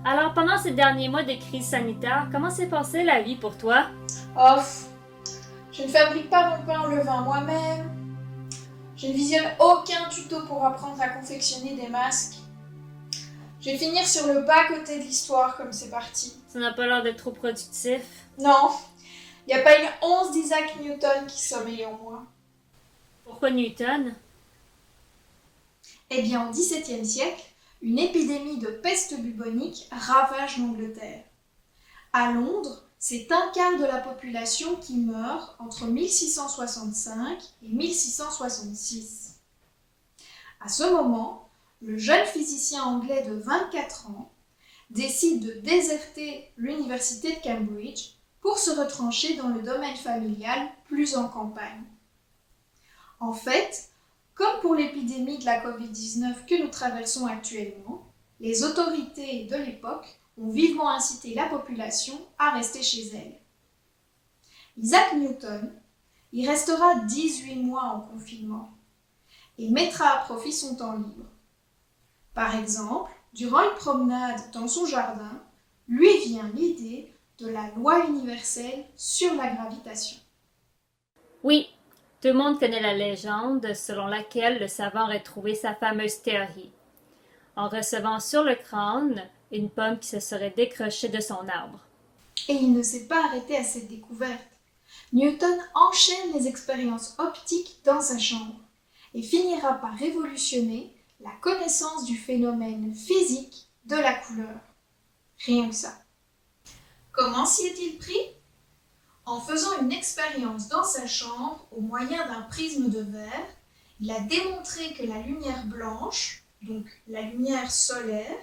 Alors, pendant ces derniers mois de crise sanitaire, comment s'est passée la vie pour toi? Oh, je ne fabrique pas mon pain en levain moi-même. Je ne visionne aucun tuto pour apprendre à confectionner des masques. Je vais finir sur le bas-côté de l'histoire comme c'est parti. Ça n'a pas l'air d'être trop productif. Non, il n'y a pas une once d'Isaac Newton qui sommeille en moi. Pourquoi Newton? Eh bien, au XVIIe siècle, une épidémie de peste bubonique ravage l'Angleterre. À Londres, c'est un quart de la population qui meurt entre 1665 et 1666. À ce moment, le jeune physicien anglais de 24 ans décide de déserter l'université de Cambridge pour se retrancher dans le domaine familial plus en campagne. En fait, comme pour l'épidémie de la Covid-19 que nous traversons actuellement, les autorités de l'époque ont vivement incité la population à rester chez elle. Isaac Newton y restera 18 mois en confinement et mettra à profit son temps libre. Par exemple, durant une promenade dans son jardin, lui vient l'idée de la loi universelle sur la gravitation. Oui, tout le monde connaît la légende selon laquelle le savant aurait trouvé sa fameuse théorie, en recevant sur le crâne une pomme qui se serait décrochée de son arbre. Et il ne s'est pas arrêté à cette découverte. Newton enchaîne les expériences optiques dans sa chambre et finira par révolutionner la connaissance du phénomène physique de la couleur. Rien que ça. Comment s'y est-il pris? En faisant une expérience dans sa chambre au moyen d'un prisme de verre, il a démontré que la lumière blanche, donc la lumière solaire,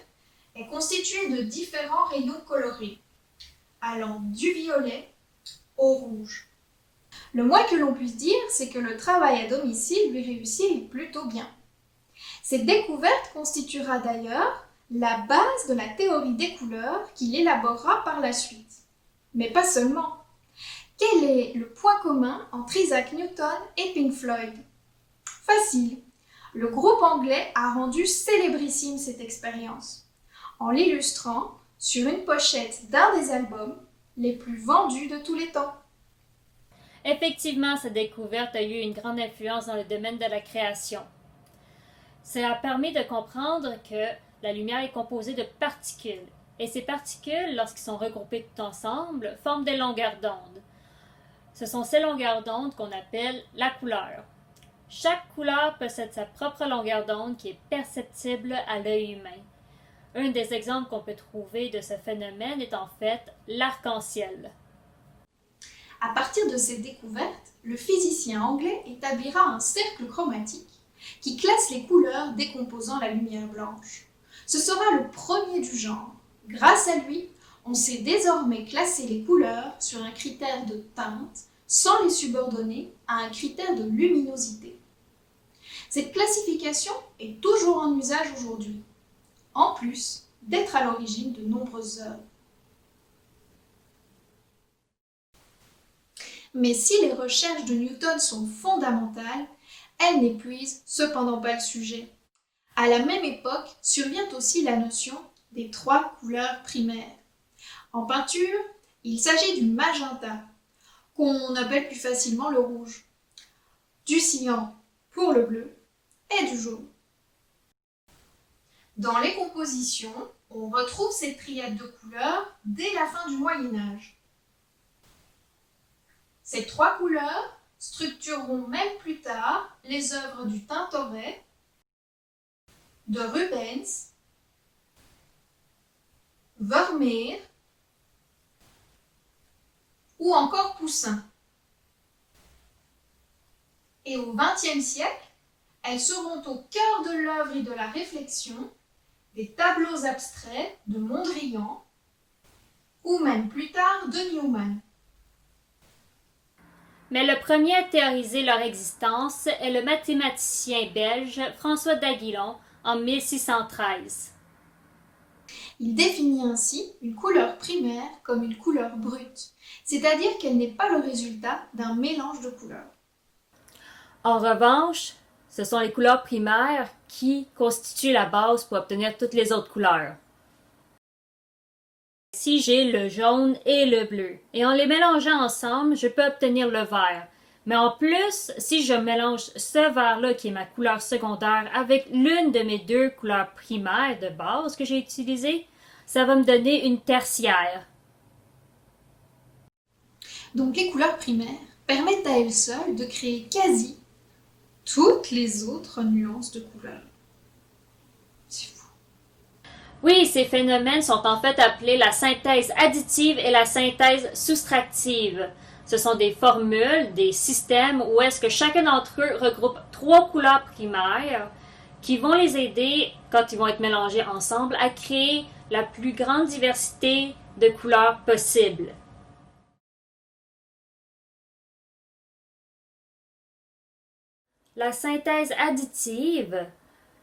est constituée de différents rayons colorés, allant du violet au rouge. Le moins que l'on puisse dire, c'est que le travail à domicile lui réussit plutôt bien. Cette découverte constituera d'ailleurs la base de la théorie des couleurs qu'il élaborera par la suite. Mais pas seulement. Quel est le point commun entre Isaac Newton et Pink Floyd? Facile. Le groupe anglais a rendu célébrissime cette expérience, en l'illustrant sur une pochette d'un des albums les plus vendus de tous les temps. Effectivement, cette découverte a eu une grande influence dans le domaine de la création. Cela a permis de comprendre que la lumière est composée de particules, et ces particules, lorsqu'ils sont regroupés tout ensemble, forment des longueurs d'onde. Ce sont ces longueurs d'onde qu'on appelle la couleur. Chaque couleur possède sa propre longueur d'onde qui est perceptible à l'œil humain. Un des exemples qu'on peut trouver de ce phénomène est en fait l'arc-en-ciel. À partir de cette découverte, le physicien anglais établira un cercle chromatique qui classe les couleurs décomposant la lumière blanche. Ce sera le premier du genre. Grâce à lui, on sait désormais classer les couleurs sur un critère de teinte sans les subordonner à un critère de luminosité. Cette classification est toujours en usage aujourd'hui, en plus d'être à l'origine de nombreuses œuvres. Mais si les recherches de Newton sont fondamentales, elles n'épuisent cependant pas le sujet. À la même époque survient aussi la notion des trois couleurs primaires. En peinture, il s'agit du magenta, qu'on appelle plus facilement le rouge, du cyan pour le bleu et du jaune. Dans les compositions, on retrouve cette triade de couleurs dès la fin du Moyen Âge. Ces trois couleurs structureront même plus tard les œuvres du Tintoret, de Rubens, Vermeer ou encore Poussin. Et au XXe siècle, elles seront au cœur de l'œuvre et de la réflexion des tableaux abstraits de Mondrian ou même plus tard de Newman. Mais le premier à théoriser leur existence est le mathématicien belge François d'Aguilon en 1613. Il définit ainsi une couleur primaire comme une couleur brute, c'est-à-dire qu'elle n'est pas le résultat d'un mélange de couleurs. En revanche, ce sont les couleurs primaires qui constituent la base pour obtenir toutes les autres couleurs. ici, j'ai le jaune et le bleu. Et en les mélangeant ensemble, je peux obtenir le vert. Mais en plus, si je mélange ce vert-là, qui est ma couleur secondaire, avec l'une de mes deux couleurs primaires de base que j'ai utilisées, ça va me donner une tertiaire. Donc les couleurs primaires permettent à elles seules de créer quasi toutes les autres nuances de couleurs. C'est fou. Oui, ces phénomènes sont en fait appelés la synthèse additive et la synthèse soustractive. Ce sont des formules, des systèmes où est-ce que chacun d'entre eux regroupe trois couleurs primaires qui vont les aider, quand ils vont être mélangés ensemble, à créer la plus grande diversité de couleurs possibles. La synthèse additive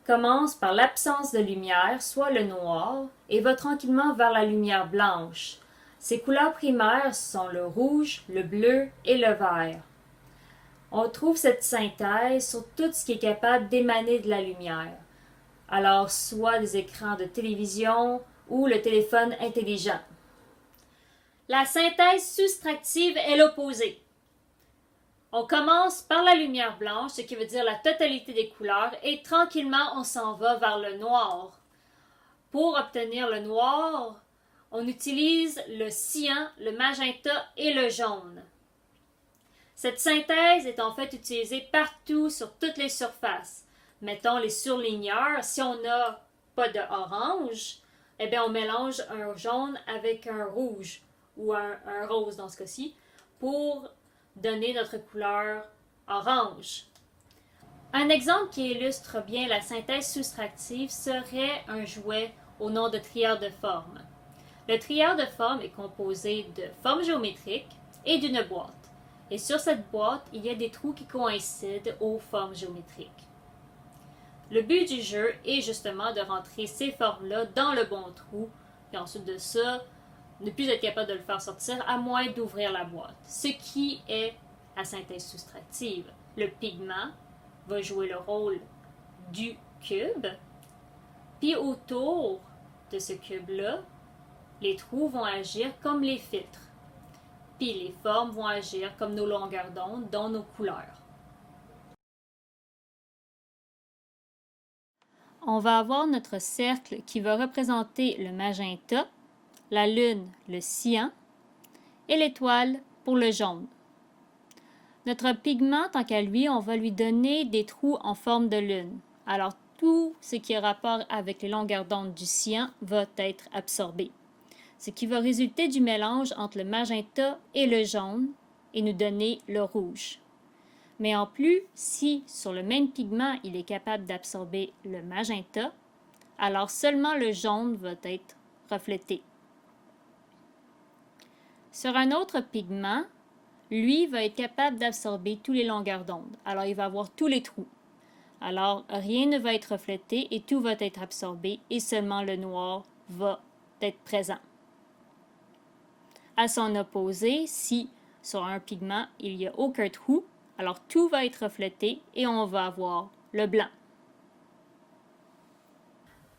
commence par l'absence de lumière, soit le noir, et va tranquillement vers la lumière blanche. Ces couleurs primaires sont le rouge, le bleu et le vert. On trouve cette synthèse sur tout ce qui est capable d'émaner de la lumière. Alors, soit des écrans de télévision ou le téléphone intelligent. La synthèse soustractive est l'opposé. On commence par la lumière blanche, ce qui veut dire la totalité des couleurs, et tranquillement on s'en va vers le noir. Pour obtenir le noir, on utilise le cyan, le magenta et le jaune. Cette synthèse est en fait utilisée partout sur toutes les surfaces. Mettons les surligneurs, si on n'a pas de orange, eh bien on mélange un jaune avec un rouge ou un rose dans ce cas-ci pour donner notre couleur orange. Un exemple qui illustre bien la synthèse soustractive serait un jouet au nom de trieur de forme. Le trieur de forme est composé de formes géométriques et d'une boîte. Et sur cette boîte, il y a des trous qui coïncident aux formes géométriques. Le but du jeu est justement de rentrer ces formes-là dans le bon trou, et ensuite de ça, ne plus être capable de le faire sortir à moins d'ouvrir la boîte. Ce qui est la synthèse soustractive. Le pigment va jouer le rôle du cube, puis autour de ce cube-là, les trous vont agir comme les filtres, puis les formes vont agir comme nos longueurs d'onde, dont nos couleurs. On va avoir notre cercle qui va représenter le magenta, la lune, le cyan, et l'étoile pour le jaune. Notre pigment, tant qu'à lui, on va lui donner des trous en forme de lune. Alors, tout ce qui a rapport avec les longueurs d'onde du cyan va être absorbé. Ce qui va résulter du mélange entre le magenta et le jaune et nous donner le rouge. Mais en plus, si sur le même pigment, il est capable d'absorber le magenta, alors seulement le jaune va être reflété. Sur un autre pigment, lui va être capable d'absorber toutes les longueurs d'onde. Alors, il va avoir tous les trous. Alors, rien ne va être reflété et tout va être absorbé et seulement le noir va être présent. À son opposé, si sur un pigment, il n'y a aucun trou, alors tout va être reflété et on va avoir le blanc.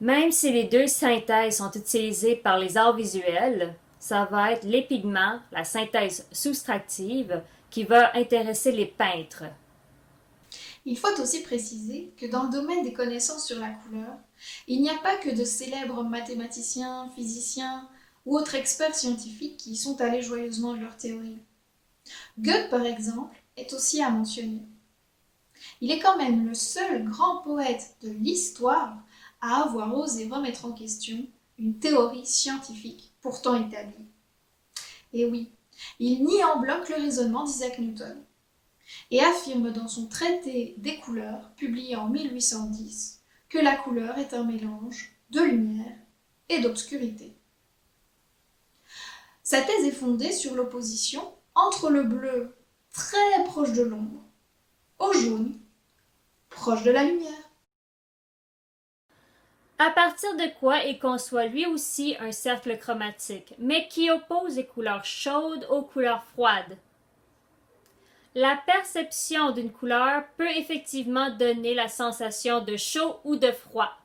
Même si les deux synthèses sont utilisées par les arts visuels, ça va être les pigments, la synthèse soustractive, qui va intéresser les peintres. Il faut aussi préciser que dans le domaine des connaissances sur la couleur, il n'y a pas que de célèbres mathématiciens, physiciens ou autres experts scientifiques qui y sont allés joyeusement de leur théorie. Goethe, par exemple, est aussi à mentionner. Il est quand même le seul grand poète de l'histoire à avoir osé remettre en question une théorie scientifique pourtant établie. Et oui, il nie en bloc le raisonnement d'Isaac Newton et affirme dans son traité des couleurs, publié en 1810, que la couleur est un mélange de lumière et d'obscurité. Sa thèse est fondée sur l'opposition entre le bleu, très proche de l'ombre, au jaune, proche de la lumière. À partir de quoi il conçoit lui aussi un cercle chromatique, mais qui oppose les couleurs chaudes aux couleurs froides. La perception d'une couleur peut effectivement donner la sensation de chaud ou de froid.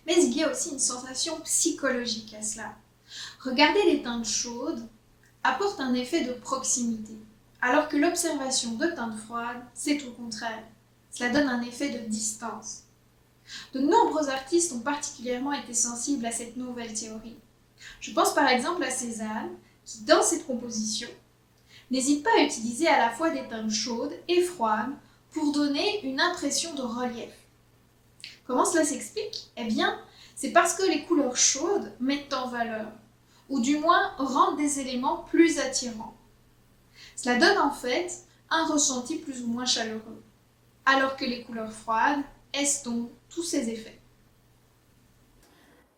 Mais il y a aussi une sensation psychologique à cela. Regarder les teintes chaudes apporte un effet de proximité, alors que l'observation de teintes froides, c'est au contraire. Cela donne un effet de distance. De nombreux artistes ont particulièrement été sensibles à cette nouvelle théorie. Je pense par exemple à Cézanne, qui dans cette composition n'hésite pas à utiliser à la fois des teintes chaudes et froides pour donner une impression de relief. Comment cela s'explique? Eh bien, c'est parce que les couleurs chaudes mettent en valeur, ou du moins rendent des éléments plus attirants. Cela donne en fait un ressenti plus ou moins chaleureux, alors que les couleurs froides estompent tous ces effets.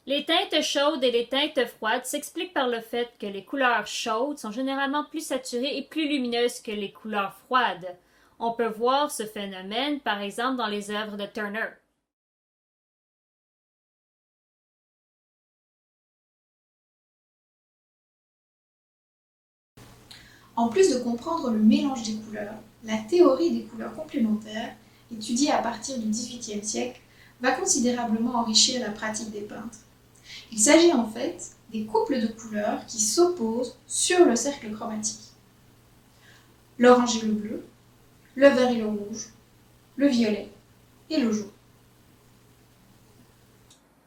Les teintes chaudes et les teintes froides s'expliquent par le fait que les couleurs chaudes sont généralement plus saturées et plus lumineuses que les couleurs froides. On peut voir ce phénomène par exemple dans les œuvres de Turner. En plus de comprendre le mélange des couleurs, la théorie des couleurs complémentaires, étudiée à partir du XVIIIe siècle, va considérablement enrichir la pratique des peintres. Il s'agit en fait des couples de couleurs qui s'opposent sur le cercle chromatique. L'orange et le bleu, le vert et le rouge, le violet et le jaune.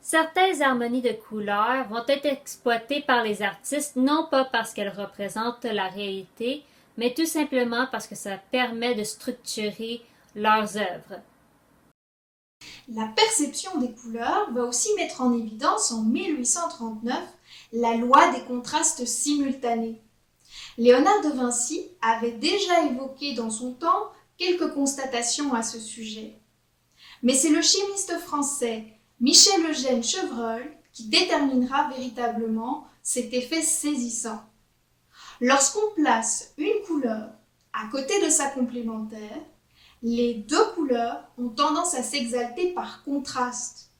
Certaines harmonies de couleurs vont être exploitées par les artistes non pas parce qu'elles représentent la réalité, mais tout simplement parce que ça permet de structurer leurs œuvres. La perception des couleurs va aussi mettre en évidence en 1839 la loi des contrastes simultanés. Léonard de Vinci avait déjà évoqué dans son temps quelques constatations à ce sujet. Mais c'est le chimiste français Michel-Eugène Chevreul qui déterminera véritablement cet effet saisissant. Lorsqu'on place une couleur à côté de sa complémentaire, les deux couleurs ont tendance à s'exalter par contraste.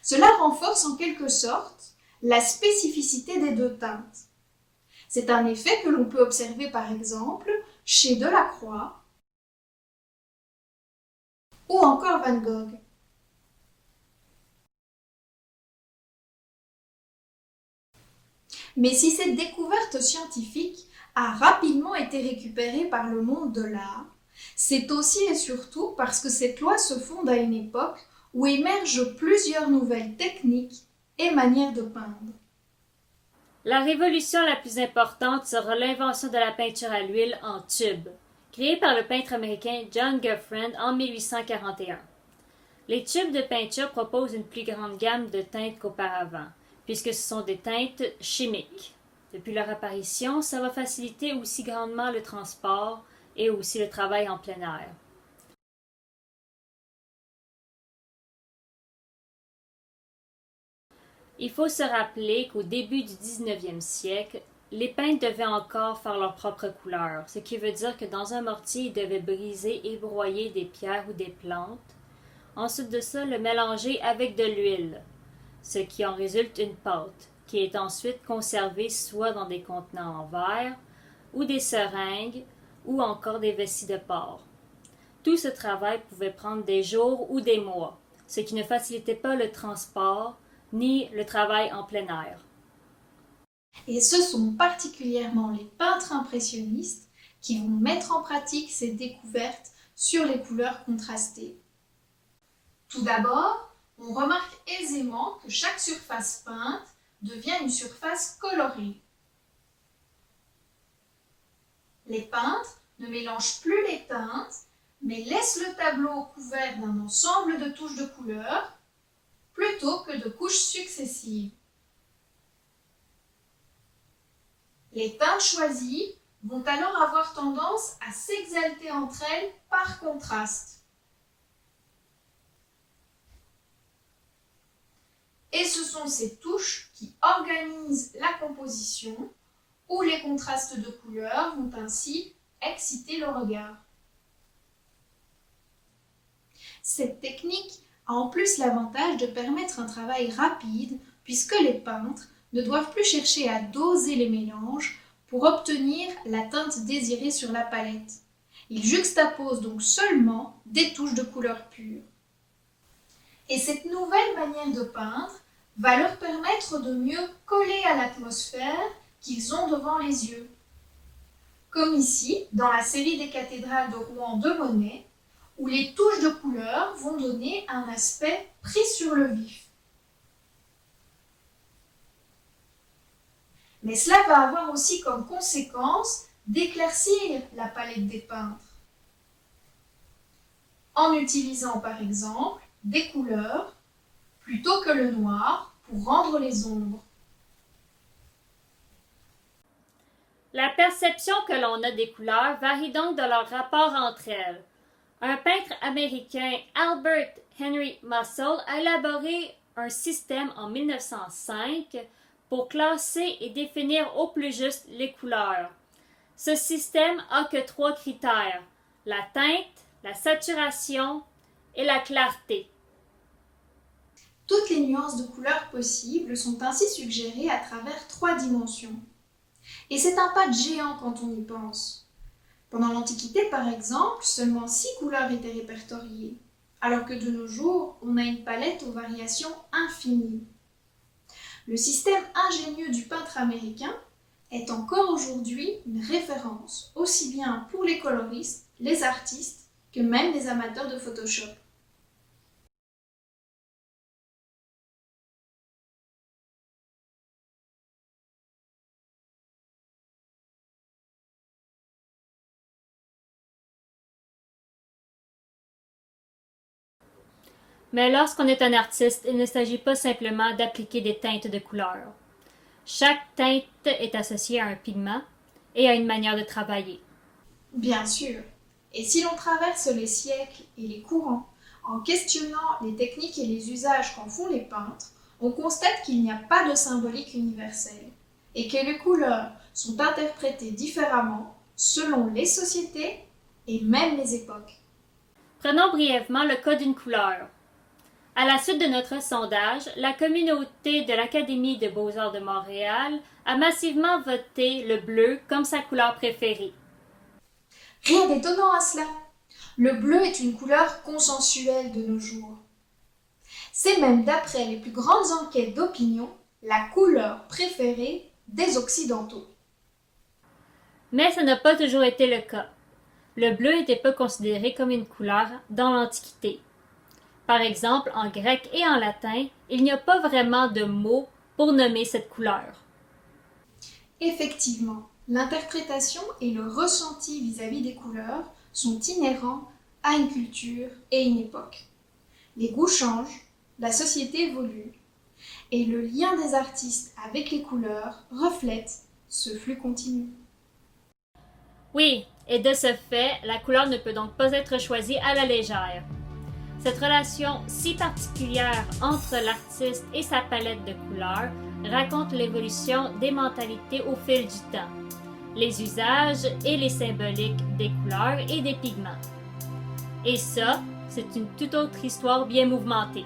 Cela renforce en quelque sorte la spécificité des deux teintes. C'est un effet que l'on peut observer par exemple chez Delacroix ou encore Van Gogh. Mais si cette découverte scientifique a rapidement été récupérée par le monde de l'art, c'est aussi et surtout parce que cette loi se fonde à une époque où émergent plusieurs nouvelles techniques et manières de peindre. La révolution la plus importante sera l'invention de la peinture à l'huile en tube, créée par le peintre américain John Gufrand en 1841. Les tubes de peinture proposent une plus grande gamme de teintes qu'auparavant, puisque ce sont des teintes chimiques. Depuis leur apparition, ça va faciliter aussi grandement le transport et aussi le travail en plein air. Il faut se rappeler qu'au début du 19e siècle, les peintres devaient encore faire leur propre couleur, ce qui veut dire que dans un mortier, ils devaient briser et broyer des pierres ou des plantes. Ensuite de ça, le mélanger avec de l'huile, ce qui en résulte une pâte, qui est ensuite conservée soit dans des contenants en verre, ou des seringues, ou encore des vessies de porc. Tout ce travail pouvait prendre des jours ou des mois, ce qui ne facilitait pas le transport ni le travail en plein air. Et ce sont particulièrement les peintres impressionnistes qui vont mettre en pratique ces découvertes sur les couleurs contrastées. Tout d'abord, on remarque aisément que chaque surface peinte devient une surface colorée. Les peintres ne mélangent plus les teintes, mais laissent le tableau couvert d'un ensemble de touches de couleurs plutôt que de couches successives. Les teintes choisies vont alors avoir tendance à s'exalter entre elles par contraste. Et ce sont ces touches qui organisent la composition, où les contrastes de couleurs vont ainsi exciter le regard. Cette technique a en plus l'avantage de permettre un travail rapide, puisque les peintres ne doivent plus chercher à doser les mélanges pour obtenir la teinte désirée sur la palette. Ils juxtaposent donc seulement des touches de couleur pure. Et cette nouvelle manière de peindre va leur permettre de mieux coller à l'atmosphère qu'ils ont devant les yeux. Comme ici, dans la série des cathédrales de Rouen de Monet, où les touches de couleur vont donner un aspect pris sur le vif. Mais cela va avoir aussi comme conséquence d'éclaircir la palette des peintres, en utilisant par exemple des couleurs plutôt que le noir pour rendre les ombres. La perception que l'on a des couleurs varie donc de leur rapport entre elles. Un peintre américain, Albert Henry Mussel, a élaboré un système en 1905 pour classer et définir au plus juste les couleurs. Ce système a que 3 critères: la teinte, la saturation et la clarté. Toutes les nuances de couleurs possibles sont ainsi suggérées à travers 3 dimensions. Et c'est un pas de géant quand on y pense. Pendant l'Antiquité, par exemple, seulement 6 couleurs étaient répertoriées, alors que de nos jours, on a une palette aux variations infinies. Le système ingénieux du peintre américain est encore aujourd'hui une référence, aussi bien pour les coloristes, les artistes, que même les amateurs de Photoshop. Mais lorsqu'on est un artiste, il ne s'agit pas simplement d'appliquer des teintes de couleurs. Chaque teinte est associée à un pigment et à une manière de travailler. Bien sûr. Et si l'on traverse les siècles et les courants, en questionnant les techniques et les usages qu'en font les peintres, on constate qu'il n'y a pas de symbolique universelle et que les couleurs sont interprétées différemment selon les sociétés et même les époques. Prenons brièvement le cas d'une couleur. À la suite de notre sondage, la communauté de l'Académie des beaux-arts de Montréal a massivement voté le bleu comme sa couleur préférée. Rien d'étonnant à cela. Le bleu est une couleur consensuelle de nos jours. C'est même, d'après les plus grandes enquêtes d'opinion, la couleur préférée des Occidentaux. Mais ça n'a pas toujours été le cas. Le bleu n'était pas considéré comme une couleur dans l'Antiquité. Par exemple, en grec et en latin, il n'y a pas vraiment de mot pour nommer cette couleur. Effectivement, l'interprétation et le ressenti vis-à-vis des couleurs sont inhérents à une culture et une époque. Les goûts changent, la société évolue, et le lien des artistes avec les couleurs reflète ce flux continu. Oui, et de ce fait, la couleur ne peut donc pas être choisie à la légère. Cette relation si particulière entre l'artiste et sa palette de couleurs raconte l'évolution des mentalités au fil du temps, les usages et les symboliques des couleurs et des pigments. Et ça, c'est une toute autre histoire bien mouvementée.